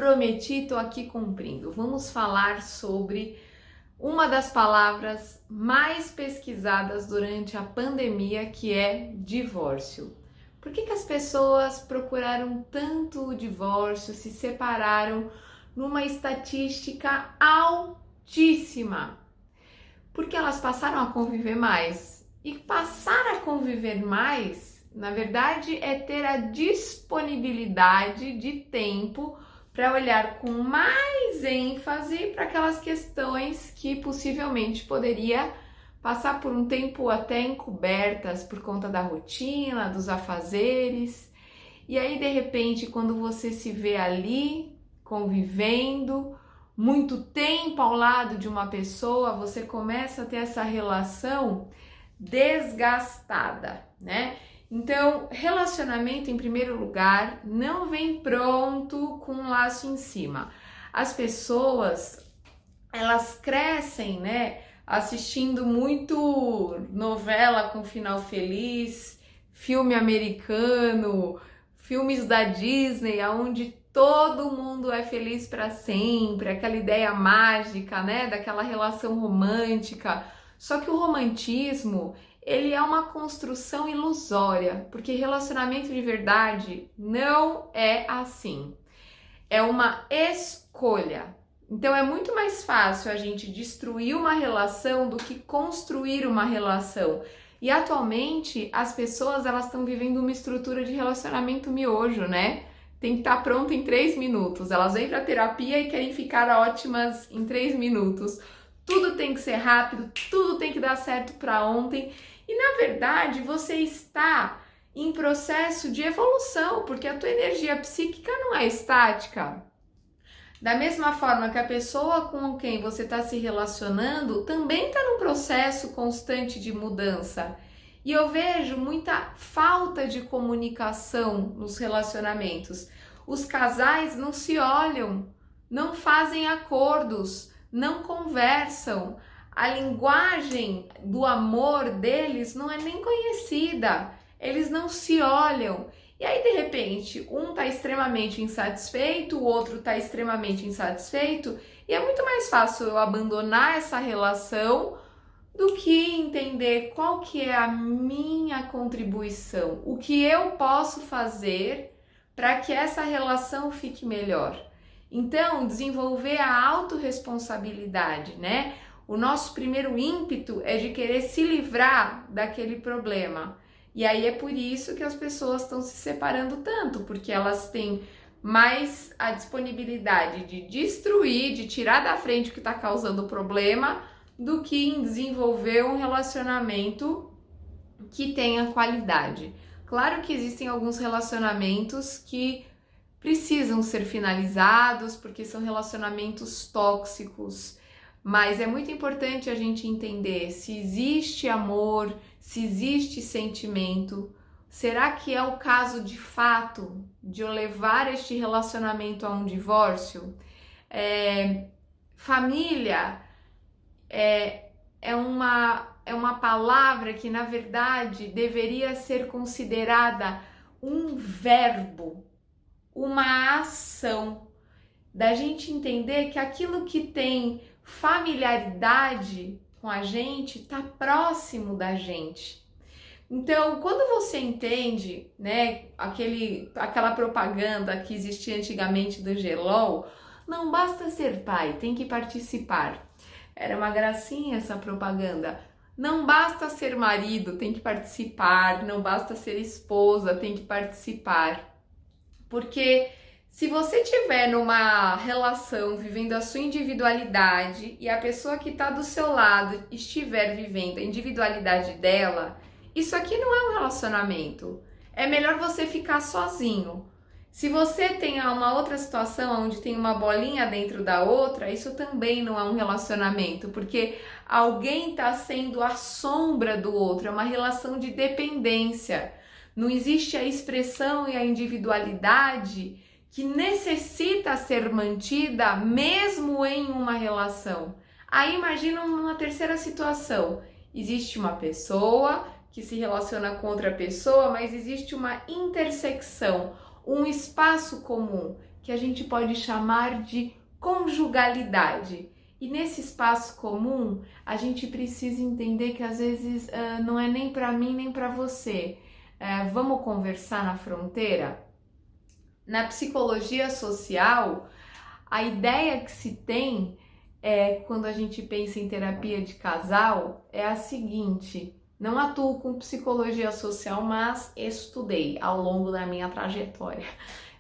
prometi, tô aqui cumprindo. Vamos falar sobre uma das palavras mais pesquisadas durante a pandemia, que é divórcio. Por que as pessoas procuraram tanto o divórcio, se separaram numa estatística altíssima? Porque elas passaram a conviver mais. E passar a conviver mais, na verdade, é ter a disponibilidade de tempo para olhar com mais ênfase para aquelas questões que possivelmente poderia passar por um tempo até encobertas por conta da rotina, dos afazeres. E aí, de repente, quando você se vê ali convivendo muito tempo ao lado de uma pessoa, você começa a ter essa relação desgastada, né? Então, relacionamento, em primeiro lugar, não vem pronto com um laço em cima. As pessoas, elas crescem, né, assistindo muito novela com final feliz, filme americano, filmes da Disney, onde todo mundo é feliz para sempre, aquela ideia mágica, né, daquela relação romântica. Só que o romantismo, ele é uma construção ilusória, porque relacionamento de verdade não é assim. É uma escolha. Então é muito mais fácil a gente destruir uma relação do que construir uma relação. E atualmente as pessoas, elas estão vivendo uma estrutura de relacionamento miojo, né? Tem que estar pronto em 3 minutos. Elas vêm para terapia e querem ficar ótimas em 3 minutos. Tudo tem que ser rápido, tudo tem que dar certo para ontem. E na verdade você está em processo de evolução, porque a tua energia psíquica não é estática. Da mesma forma que a pessoa com quem você está se relacionando também está num processo constante de mudança. E eu vejo muita falta de comunicação nos relacionamentos. Os casais não se olham, não fazem acordos, não conversam. A linguagem do amor deles não é nem conhecida. Eles não se olham. E aí, de repente, um tá extremamente insatisfeito, o outro tá extremamente insatisfeito, e é muito mais fácil eu abandonar essa relação do que entender qual que é a minha contribuição, o que eu posso fazer para que essa relação fique melhor. Então, desenvolver a autorresponsabilidade, né? O nosso primeiro ímpeto é de querer se livrar daquele problema. E aí é por isso que as pessoas estão se separando tanto, porque elas têm mais a disponibilidade de destruir, de tirar da frente o que está causando o problema, do que em desenvolver um relacionamento que tenha qualidade. Claro que existem alguns relacionamentos que precisam ser finalizados, porque são relacionamentos tóxicos, mas é muito importante a gente entender se existe amor, se existe sentimento. Será que é o caso de fato de eu levar este relacionamento a um divórcio? Família é uma palavra que, na verdade, deveria ser considerada um verbo, uma ação, da gente entender que aquilo que tem familiaridade com a gente está próximo da gente. Então, quando você entende, né, aquela propaganda que existia antigamente do Gelol, não basta ser pai, tem que participar. Era uma gracinha essa propaganda. Não basta ser marido, tem que participar. Não basta ser esposa, tem que participar. Porque se você estiver numa relação vivendo a sua individualidade e a pessoa que está do seu lado estiver vivendo a individualidade dela, isso aqui não é um relacionamento. É melhor você ficar sozinho. Se você tem uma outra situação onde tem uma bolinha dentro da outra, isso também não é um relacionamento, porque alguém está sendo a sombra do outro, é uma relação de dependência. Não existe a expressão e a individualidade que necessita ser mantida mesmo em uma relação. Aí imagina uma terceira situação. Existe uma pessoa que se relaciona com outra pessoa, mas existe uma intersecção, um espaço comum que a gente pode chamar de conjugalidade. E nesse espaço comum, a gente precisa entender que às vezes não é nem para mim nem para você. Vamos conversar na fronteira? Na psicologia social, a ideia que se tem quando a gente pensa em terapia de casal é a seguinte: não atuo com psicologia social, mas estudei ao longo da minha trajetória.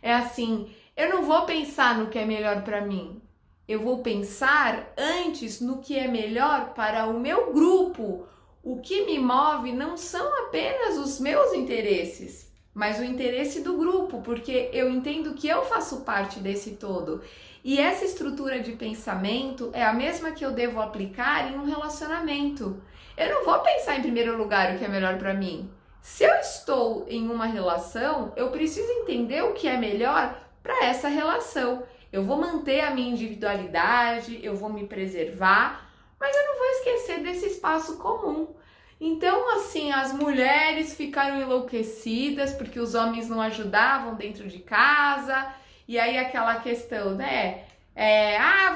É assim, eu não vou pensar no que é melhor para mim. Eu vou pensar antes no que é melhor para o meu grupo. O que me move não são apenas os meus interesses, mas o interesse do grupo, porque eu entendo que eu faço parte desse todo. E essa estrutura de pensamento é a mesma que eu devo aplicar em um relacionamento. Eu não vou pensar em primeiro lugar o que é melhor para mim. Se eu estou em uma relação, eu preciso entender o que é melhor para essa relação. Eu vou manter a minha individualidade, eu vou me preservar, mas eu não vou esquecer desse espaço comum. Então, assim, as mulheres ficaram enlouquecidas porque os homens não ajudavam dentro de casa, e aí aquela questão, né?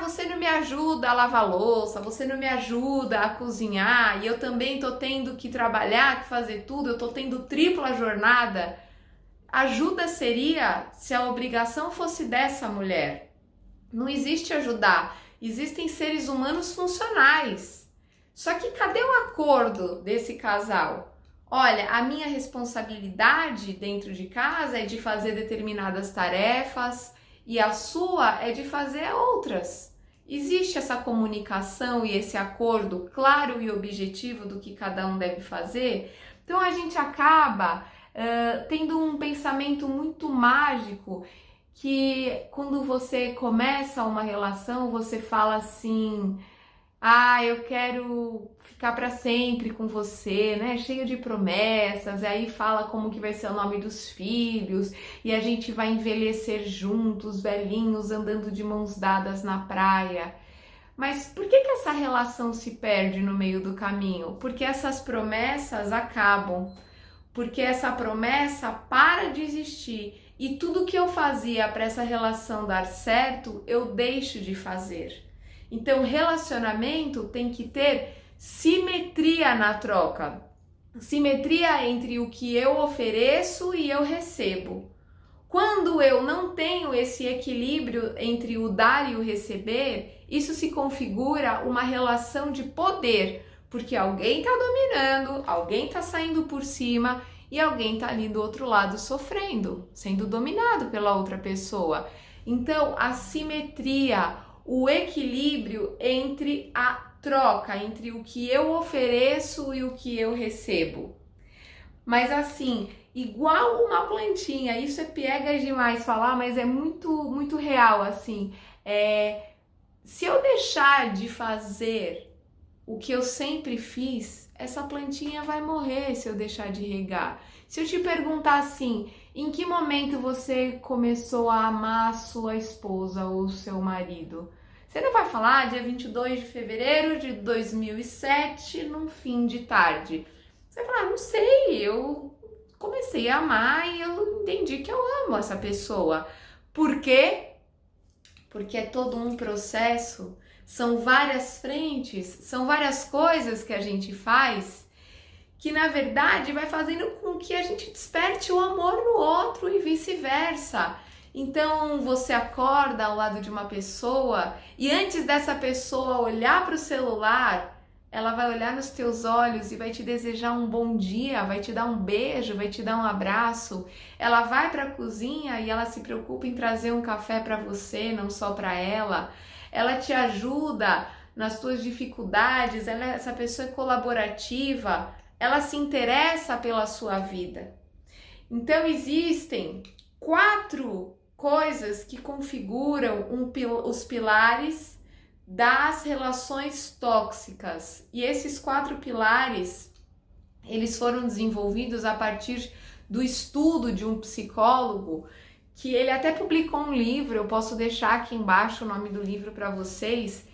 Você não me ajuda a lavar louça, você não me ajuda a cozinhar, e eu também tô tendo que trabalhar, que fazer tudo, eu tô tendo tripla jornada. Ajuda seria se a obrigação fosse dessa mulher. Não existe ajudar, existem seres humanos funcionais. Só que cadê o acordo desse casal? Olha, a minha responsabilidade dentro de casa é de fazer determinadas tarefas e a sua é de fazer outras. Existe essa comunicação e esse acordo claro e objetivo do que cada um deve fazer? Então a gente acaba tendo um pensamento muito mágico que quando você começa uma relação, você fala assim: eu quero ficar para sempre com você, né? Cheio de promessas, e aí fala como que vai ser o nome dos filhos, e a gente vai envelhecer juntos, velhinhos, andando de mãos dadas na praia. Mas por que essa relação se perde no meio do caminho? Porque essas promessas acabam, porque essa promessa para de existir, e tudo que eu fazia para essa relação dar certo, eu deixo de fazer. Então, relacionamento tem que ter simetria na troca. Simetria entre o que eu ofereço e eu recebo. Quando eu não tenho esse equilíbrio entre o dar e o receber, isso se configura uma relação de poder, porque alguém está dominando, alguém está saindo por cima e alguém está ali do outro lado sofrendo, sendo dominado pela outra pessoa. Então, a simetria, o equilíbrio entre a troca, entre o que eu ofereço e o que eu recebo. Mas assim, igual uma plantinha, isso é piegas demais falar, mas é muito real, assim. Se eu deixar de fazer o que eu sempre fiz, essa plantinha vai morrer se eu deixar de regar. Se eu te perguntar assim, em que momento você começou a amar a sua esposa ou o seu marido? Você não vai falar dia 22 de fevereiro de 2007, num fim de tarde. Você vai falar, não sei, eu comecei a amar e eu entendi que eu amo essa pessoa. Por quê? Porque é todo um processo, são várias frentes, são várias coisas que a gente faz que na verdade vai fazendo com que a gente desperte o amor no outro e vice-versa. Então você acorda ao lado de uma pessoa e antes dessa pessoa olhar para o celular, ela vai olhar nos teus olhos e vai te desejar um bom dia, vai te dar um beijo, vai te dar um abraço. Ela vai para a cozinha e ela se preocupa em trazer um café para você, não só para ela. Ela te ajuda nas tuas dificuldades, essa pessoa é colaborativa, ela se interessa pela sua vida. Então existem 4 coisas que configuram os pilares das relações tóxicas. E esses 4 pilares, eles foram desenvolvidos a partir do estudo de um psicólogo, que ele até publicou um livro, eu posso deixar aqui embaixo o nome do livro para vocês.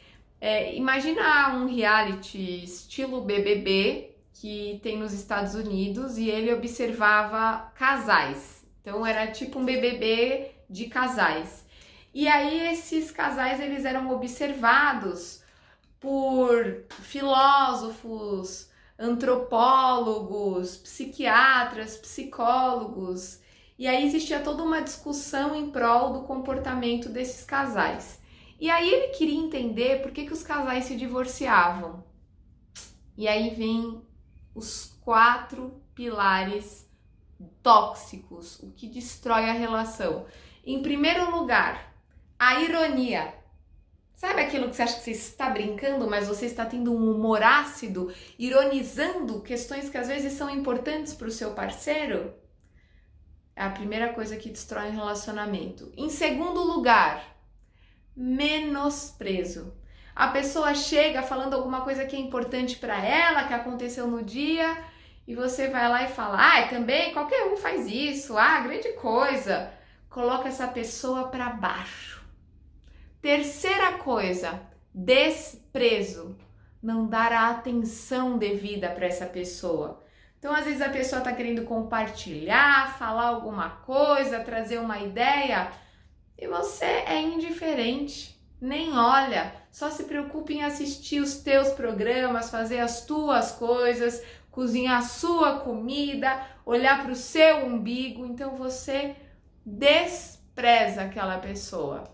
Imagina um reality estilo BBB que tem nos Estados Unidos e ele observava casais. Então era tipo um BBB de casais. E aí esses casais eles eram observados por filósofos, antropólogos, psiquiatras, psicólogos. E aí existia toda uma discussão em prol do comportamento desses casais. E aí ele queria entender por que os casais se divorciavam. E aí vem os 4 pilares tóxicos, o que destrói a relação. Em primeiro lugar, a ironia. Sabe aquilo que você acha que você está brincando, mas você está tendo um humor ácido, ironizando questões que às vezes são importantes para o seu parceiro? É a primeira coisa que destrói um relacionamento. Em segundo lugar, menosprezo. A pessoa chega falando alguma coisa que é importante para ela, que aconteceu no dia, e você vai lá e fala, também qualquer um faz isso, grande coisa. Coloca essa pessoa para baixo. Terceira coisa, desprezo. Não dar a atenção devida para essa pessoa. Então, às vezes a pessoa está querendo compartilhar, falar alguma coisa, trazer uma ideia, e você é indiferente, nem olha, só se preocupa em assistir os teus programas, fazer as tuas coisas, cozinhar a sua comida, olhar para o seu umbigo. Então você despreza aquela pessoa.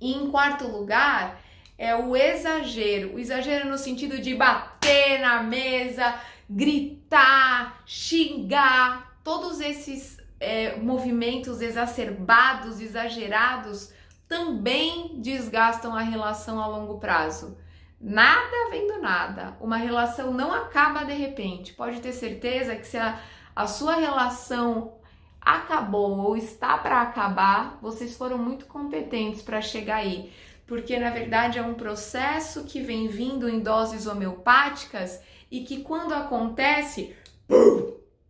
E em quarto lugar é o exagero no sentido de bater na mesa, gritar, xingar, todos esses movimentos exacerbados, exagerados, também desgastam a relação a longo prazo. Nada vem do nada, uma relação não acaba de repente. Pode ter certeza que se a sua relação acabou ou está para acabar, vocês foram muito competentes para chegar aí, porque na verdade é um processo que vem vindo em doses homeopáticas e que quando acontece,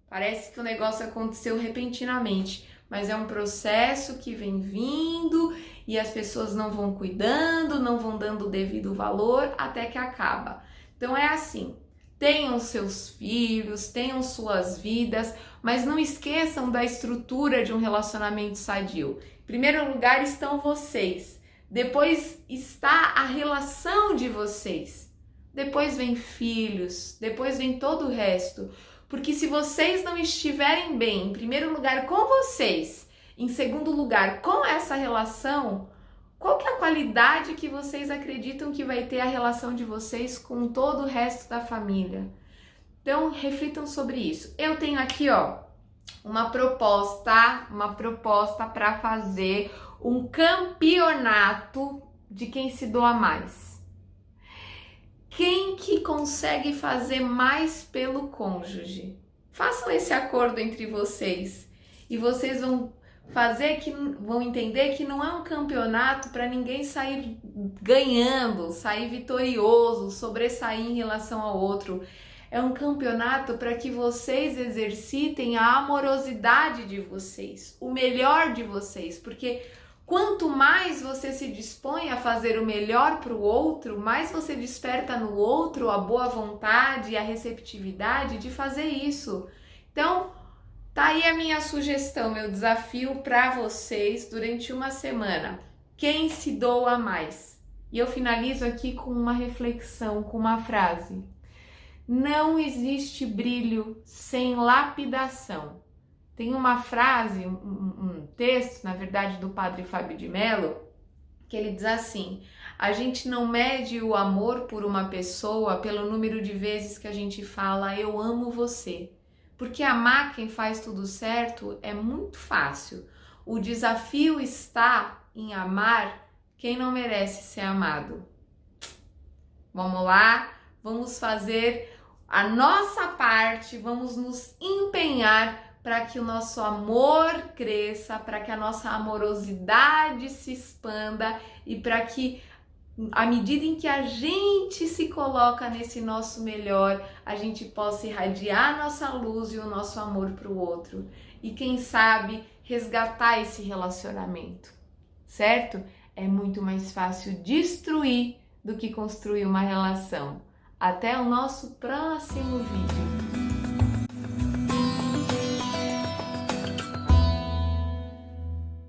parece que o negócio aconteceu repentinamente, mas é um processo que vem vindo e as pessoas não vão cuidando, não vão dando o devido valor até que acaba. Então é assim, tenham seus filhos, tenham suas vidas, mas não esqueçam da estrutura de um relacionamento sadio. Em primeiro lugar estão vocês, depois está a relação de vocês, depois vem filhos, depois vem todo o resto. Porque se vocês não estiverem bem, em primeiro lugar com vocês, em segundo lugar com essa relação, qual que é a qualidade que vocês acreditam que vai ter a relação de vocês com todo o resto da família? Então, reflitam sobre isso. Eu tenho aqui, uma proposta para fazer um campeonato de quem se doa mais. Quem que consegue fazer mais pelo cônjuge? Façam esse acordo entre vocês e vocês vão entender que não é um campeonato para ninguém sair ganhando, sair vitorioso, sobressair em relação ao outro. É um campeonato para que vocês exercitem a amorosidade de vocês, o melhor de vocês, porque quanto mais você se dispõe a fazer o melhor para o outro, mais você desperta no outro a boa vontade e a receptividade de fazer isso. Então, tá aí a minha sugestão, meu desafio para vocês durante uma semana. Quem se doa mais? E eu finalizo aqui com uma reflexão, com uma frase. Não existe brilho sem lapidação. Tem uma frase, um texto, na verdade, do padre Fábio de Mello, que ele diz assim: a gente não mede o amor por uma pessoa pelo número de vezes que a gente fala eu amo você. Porque amar quem faz tudo certo é muito fácil. O desafio está em amar quem não merece ser amado. Vamos lá, vamos fazer a nossa parte, vamos nos empenhar para que o nosso amor cresça, para que a nossa amorosidade se expanda e para que, à medida em que a gente se coloca nesse nosso melhor, a gente possa irradiar a nossa luz e o nosso amor para o outro. E quem sabe resgatar esse relacionamento, certo? É muito mais fácil destruir do que construir uma relação. Até o nosso próximo vídeo.